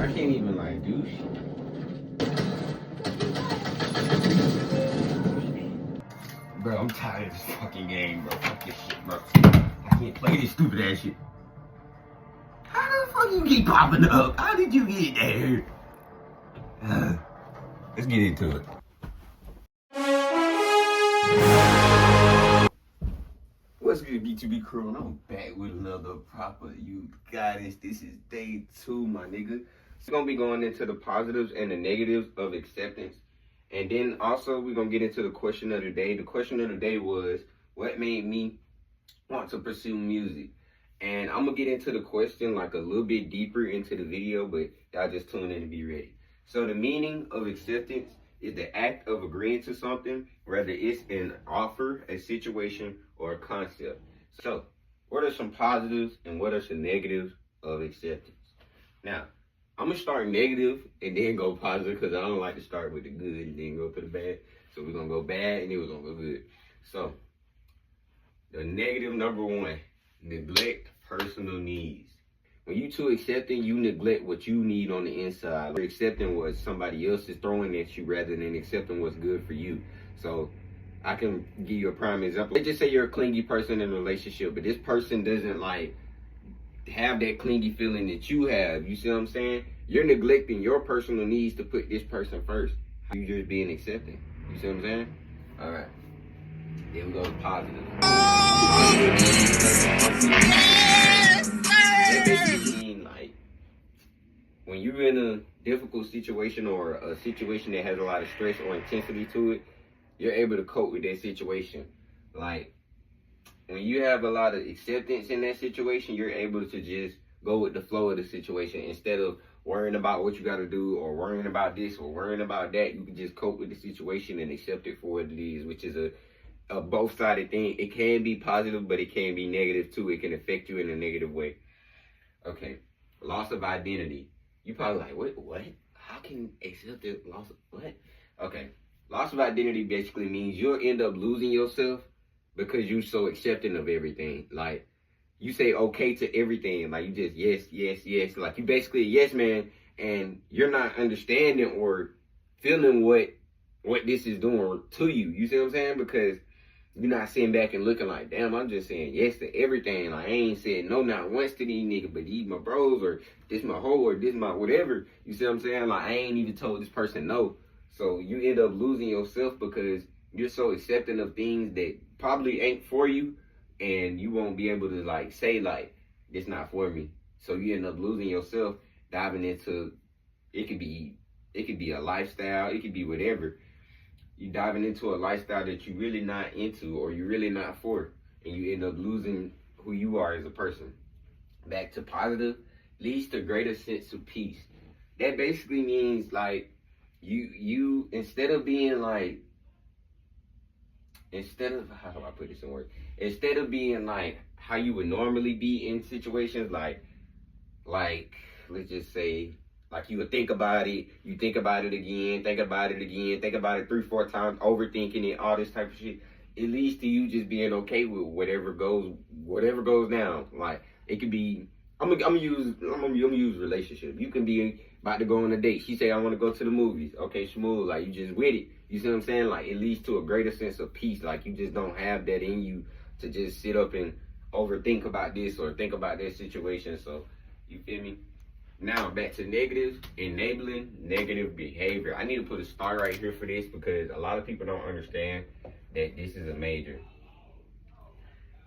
I can't even like do shit. Bro, I'm tired of this fucking game, bro. Fuck this shit, bro. I can't play this stupid ass shit. How the fuck you keep popping up? How did you get there? Let's get into it. What's good, B2B crew? And I'm back with another proper you guidance. This is day 2, my nigga. It's gonna be going into the positives and the negatives of acceptance. And then also we're gonna get into the question of the day. The question of the day was, what made me want to pursue music? And I'm gonna get into the question like a little bit deeper into the video, but y'all just tune in to be ready. So the meaning of acceptance is the act of agreeing to something, whether it's an offer, a situation, or a concept. So what are some positives and what are some negatives of acceptance? Now, I'm gonna start negative and then go positive because I don't like to start with the good and then go to the bad. So we're gonna go bad and then we're gonna go good. So the negative number 1, neglect personal needs. When you too accepting, you neglect what you need on the inside. You're accepting what somebody else is throwing at you rather than accepting what's good for you. So I can give you a prime example. Let's just say you're a clingy person in a relationship, but this person doesn't like have that clingy feeling that you have. You see what I'm saying? You're neglecting your personal needs to put this person first. You just being accepting. You see what I'm saying? All right. Then we go to positive. That basically mean like when you're in a difficult situation or a situation that has a lot of stress or intensity to it, you're able to cope with that situation. Like when you have a lot of acceptance in that situation, you're able to just go with the flow of the situation instead of worrying about what you got to do or worrying about this or worrying about that. You can just cope with the situation and accept it for what it is, which is a both-sided thing. It can be positive, but it can be negative too. It can affect you in a negative way. Okay, loss of identity. You probably like, what? How can accept the loss of what? Okay, loss of identity basically means you'll end up losing yourself because you're so accepting of everything. Like, you say okay to everything. Like, you just yes. Like, you basically a yes man, and you're not understanding or feeling what this is doing to you. You see what I'm saying? Because you're not sitting back and looking like, damn, I'm just saying yes to everything. Like, I ain't said no not once to these niggas, but these my bros, or this my hoe, or this my whatever. You see what I'm saying? Like, I ain't even told this person no. So you end up losing yourself because you're so accepting of things that probably ain't for you, and you won't be able to like say like, it's not for me. So you end up losing yourself, diving into, it could be a lifestyle, it could be whatever. You diving into a lifestyle that you really not into or you really not for, and you end up losing who you are as a person. Back to positive, leads to greater sense of peace. That basically means like you instead of being like, how do I put this in words? Instead of being like how you would normally be in situations like let's just say, like you would think about it, you think about it again, think about it 3-4 times, overthinking it, all this type of shit. It leads to you just being okay with whatever goes down. Like, it could be, I'm gonna use relationship. You can be about to go on a date. She say, I want to go to the movies. Okay, smooth. Like, you just with it. You see what I'm saying? Like, it leads to a greater sense of peace. Like, you just don't have that in you to just sit up and overthink about this or think about that situation. So, you feel me? Now, back to negatives, enabling negative behavior. I need to put a star right here for this because a lot of people don't understand that this is a major.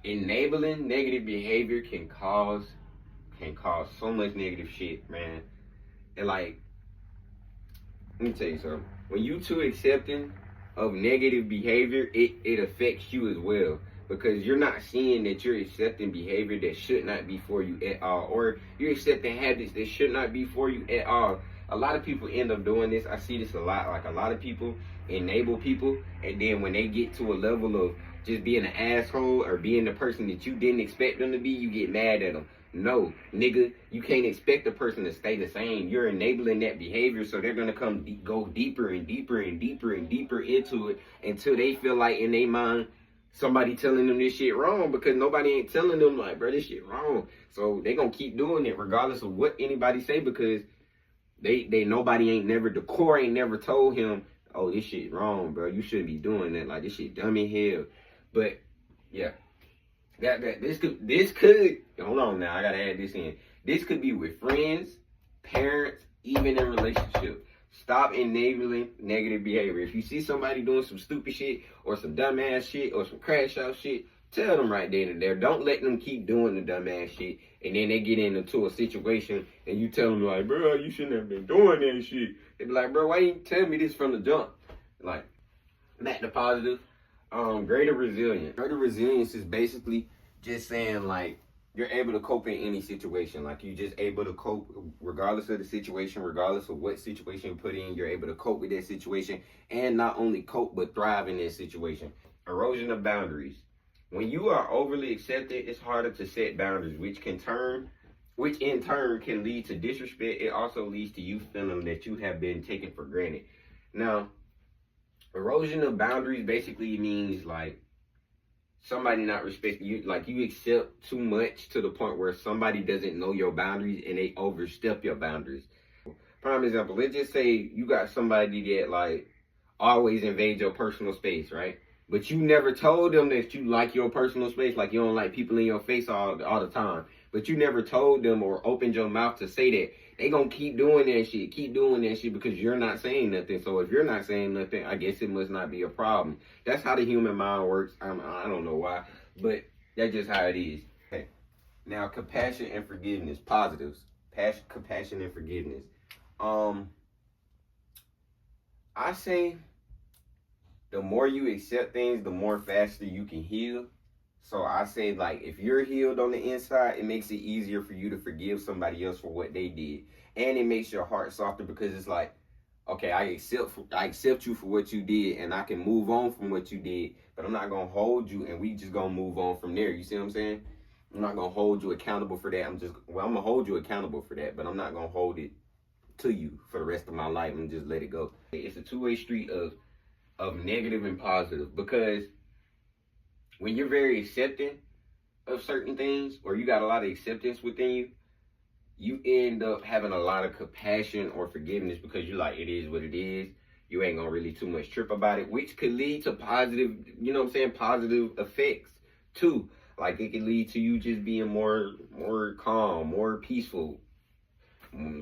Enabling negative behavior can cause so much negative shit, man. And like, let me tell you something. When you too accepting of negative behavior, it affects you as well. Because you're not seeing that you're accepting behavior that should not be for you at all. Or you're accepting habits that should not be for you at all. A lot of people end up doing this. I see this a lot. Like, a lot of people enable people. And then when they get to a level of just being an asshole or being the person that you didn't expect them to be, you get mad at them. No, nigga, you can't expect a person to stay the same. You're enabling that behavior, so they're going to go deeper and deeper and deeper and deeper into it until they feel like in their mind, somebody telling them this shit wrong, because nobody ain't telling them like, bro, this shit wrong. So they gonna keep doing it regardless of what anybody say, because They nobody ain't never, the core ain't never told him, oh, this shit wrong, bro. You shouldn't be doing that. Like, this shit dumb in hell. But yeah, this could hold on now. I gotta add this in. This could be with friends, parents, even in relationships. Stop enabling negative behavior. If you see somebody doing some stupid shit or some dumbass shit or some crash out shit, tell them right then and there. Don't let them keep doing the dumbass shit and then they get into a situation and you tell them like, bro, you shouldn't have been doing that shit. They be like, bro, why you tell me this from the jump? Like, back to positive. Greater resilience. Greater resilience is basically just saying like you're able to cope in any situation. Like you just able to cope regardless of the situation, regardless of what situation you put in, you're able to cope with that situation and not only cope but thrive in that situation. Erosion of boundaries. When you are overly accepted, it's harder to set boundaries, which in turn can lead to disrespect. It also leads to you feeling that you have been taken for granted. Now, erosion of boundaries basically means like somebody not respecting you, like you accept too much to the point where somebody doesn't know your boundaries and they overstep your boundaries. Prime example, let's just say you got somebody that like always invade your personal space, right? But you never told them that you like your personal space, like you don't like people in your face all the time. But you never told them or opened your mouth to say that. They gonna keep doing that shit because you're not saying nothing. So if you're not saying nothing, I guess it must not be a problem. That's how the human mind works. I don't know why, but that's just how it is. Okay. Now, compassion and forgiveness, positives. Compassion and forgiveness. I say the more you accept things, the more faster you can heal. So I say, like, if you're healed on the inside, it makes it easier for you to forgive somebody else for what they did. And it makes your heart softer because it's like, okay, I accept you for what you did and I can move on from what you did, but I'm not going to hold you and we just going to move on from there. You see what I'm saying? I'm not going to hold you accountable for that. I'm going to hold you accountable for that, but I'm not going to hold it to you for the rest of my life and just let it go. It's a two-way street of negative and positive, because when you're very accepting of certain things or you got a lot of acceptance within you, you end up having a lot of compassion or forgiveness because you're like, it is what it is. You ain't gonna really too much trip about it, which could lead to positive, you know what I'm saying, positive effects too. Like it could lead to you just being more calm, more peaceful,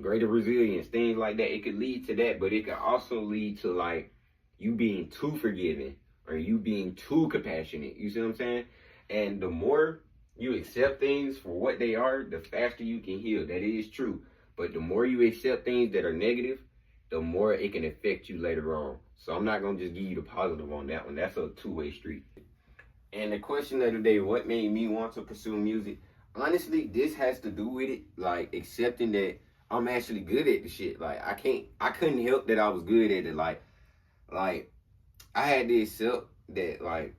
greater resilience, things like that. It could lead to that, but it could also lead to like you being too forgiving or you being too compassionate. You see what I'm saying? And the more you accept things for what they are, the faster you can heal. That is true. But the more you accept things that are negative, the more it can affect you later on. So I'm not going to just give you the positive on that one. That's a two-way street. And the question of the day, what made me want to pursue music? Honestly, this has to do with it. Like accepting that I'm actually good at the shit. Like I couldn't help that I was good at it. Like I had to accept that, like,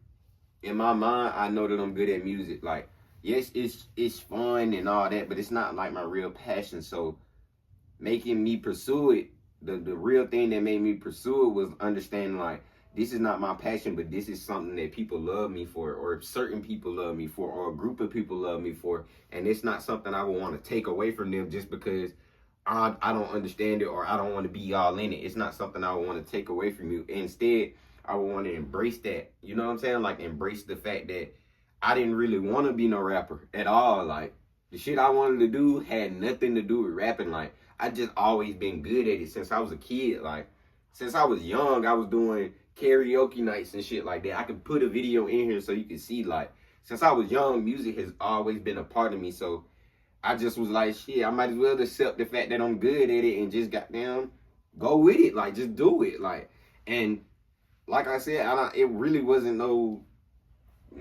in my mind, I know that I'm good at music. Like, yes, it's fun and all that, but it's not like my real passion. So making me pursue it, the real thing that made me pursue it was understanding like this is not my passion, but this is something that people love me for, or certain people love me for, or a group of people love me for, and it's not something I would want to take away from them just because I don't understand it or I don't want to be all in it. It's not something I would want to take away from you. Instead, I would want to embrace that. You know what I'm saying? Like embrace the fact that I didn't really want to be no rapper at all. Like the shit I wanted to do had nothing to do with rapping. Like I just always been good at it since I was a kid. Like since I was young, I was doing karaoke nights and shit like that. I could put a video in here so you can see, like, since I was young, music has always been a part of me. So I just was like, shit, I might as well accept the fact that I'm good at it and just goddamn go with it. Like just do it. Like, and like I said, it really wasn't no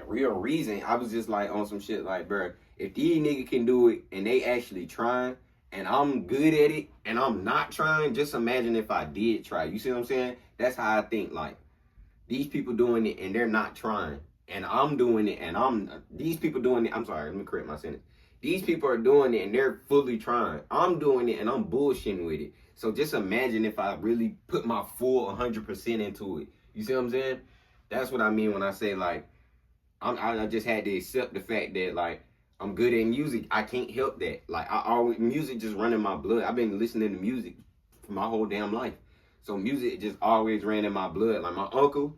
real reason. I was just like on some shit like, bro, if these niggas can do it and they actually trying and I'm good at it and I'm not trying, just imagine if I did try. You see what I'm saying? That's how I think. Like these people doing it and they're not trying, and I'm doing it and these people doing it. I'm sorry, let me correct my sentence. These people are doing it and they're fully trying. I'm doing it and I'm bullshitting with it. So just imagine if I really put my full 100% into it. You see what I'm saying? That's what I mean when I say like, I just had to accept the fact that like I'm good at music. I can't help that. Like music just running my blood. I've been listening to music for my whole damn life. So music just always ran in my blood. Like my uncle,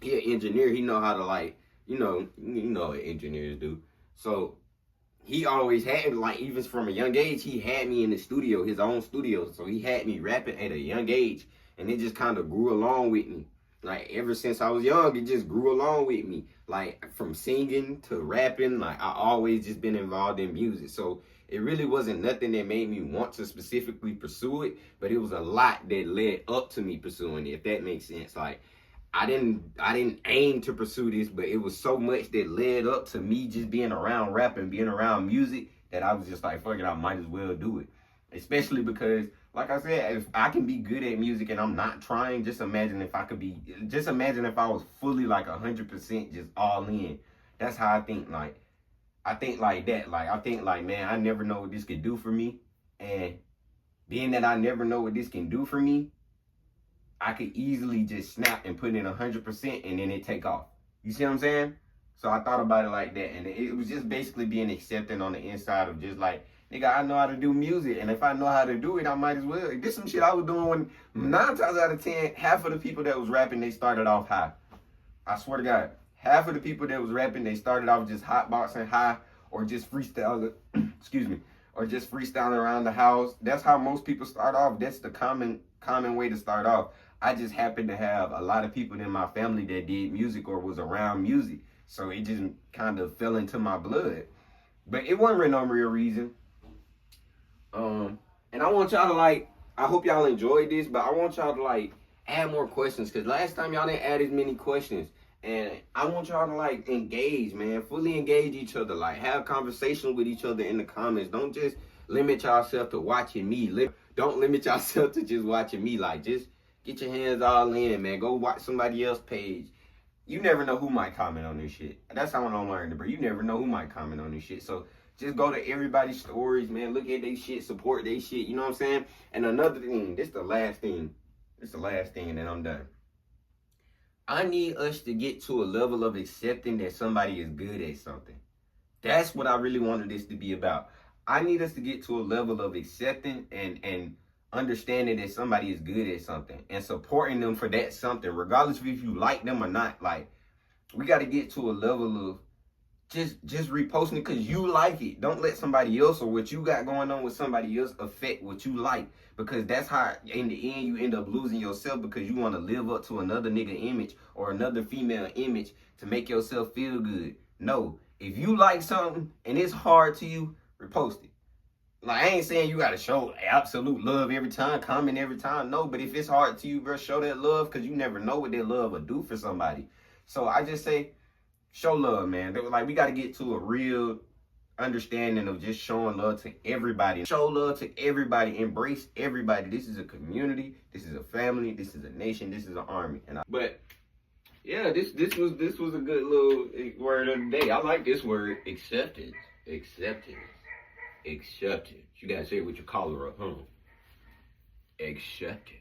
he an engineer. He know how to like, you know what engineers do. So he always had, like, even from a young age, he had me in the studio, his own studio. So he had me rapping at a young age, and it just kind of grew along with me. Like, ever since I was young, it just grew along with me. Like, from singing to rapping, like, I always just been involved in music. So it really wasn't nothing that made me want to specifically pursue it, but it was a lot that led up to me pursuing it, if that makes sense. Like, I didn't aim to pursue this, but it was so much that led up to me just being around rap and being around music that I was just like, fuck it, I might as well do it. Especially because, like I said, if I can be good at music and I'm not trying, just imagine if I was fully like 100% just all in. That's how I think. Like, I think like that. Like, I think like, man, I never know what this could do for me. And being that I never know what this can do for me, I could easily just snap and put in 100% and then it take off. You see what I'm saying? So I thought about it like that. And it was just basically being accepting on the inside of just like, nigga, I know how to do music. And if I know how to do it, I might as well. This some shit I was doing when 9 times out of 10, half of the people that was rapping, they started off high. I swear to God, half of the people that was rapping, they started off just hotboxing high or just freestyling, excuse me, or just freestyling around the house. That's how most people start off. That's the common way to start off. I just happened to have a lot of people in my family that did music or was around music. So it just kind of fell into my blood. But it wasn't for no real reason. And I want y'all to like, I hope y'all enjoyed this, but I want y'all to like add more questions. Because last time y'all didn't add as many questions. And I want y'all to like engage, man. Fully engage each other. Like have conversations with each other in the comments. Don't just limit yourself to watching me. Don't limit yourself to just watching me. Like just get your hands all in, man. Go watch somebody else's page. You never know who might comment on this shit. That's how I'm learning, bro. You never know who might comment on this shit. So just go to everybody's stories, man. Look at their shit, support their shit. You know what I'm saying? And another thing, this the last thing. This the last thing, and then I'm done. I need us to get to a level of accepting that somebody is good at something. That's what I really wanted this to be about. I need us to get to a level of accepting and understanding that somebody is good at something and supporting them for that something, regardless of if you like them or not. Like, we got to get to a level of just reposting it because you like it. Don't let somebody else or what you got going on with somebody else affect what you like, because that's how in the end you end up losing yourself, because you want to live up to another nigga image or another female image to make yourself feel good. No, if you like something and it's hard to you, repost it. Like, I ain't saying you gotta show absolute love every time, comment every time. No, but if it's hard to you, bro, show that love, because you never know what that love will do for somebody. So I just say, show love, man. Like, we gotta get to a real understanding of just showing love to everybody. Show love to everybody. Embrace everybody. This is a community. This is a family. This is a nation. This is an army. But yeah, this was a good little word of the day. I like this word, acceptance. Acceptance. Acceptance. You gotta say it with your collar up, huh? Acceptance.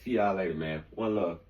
See y'all later, man. One love.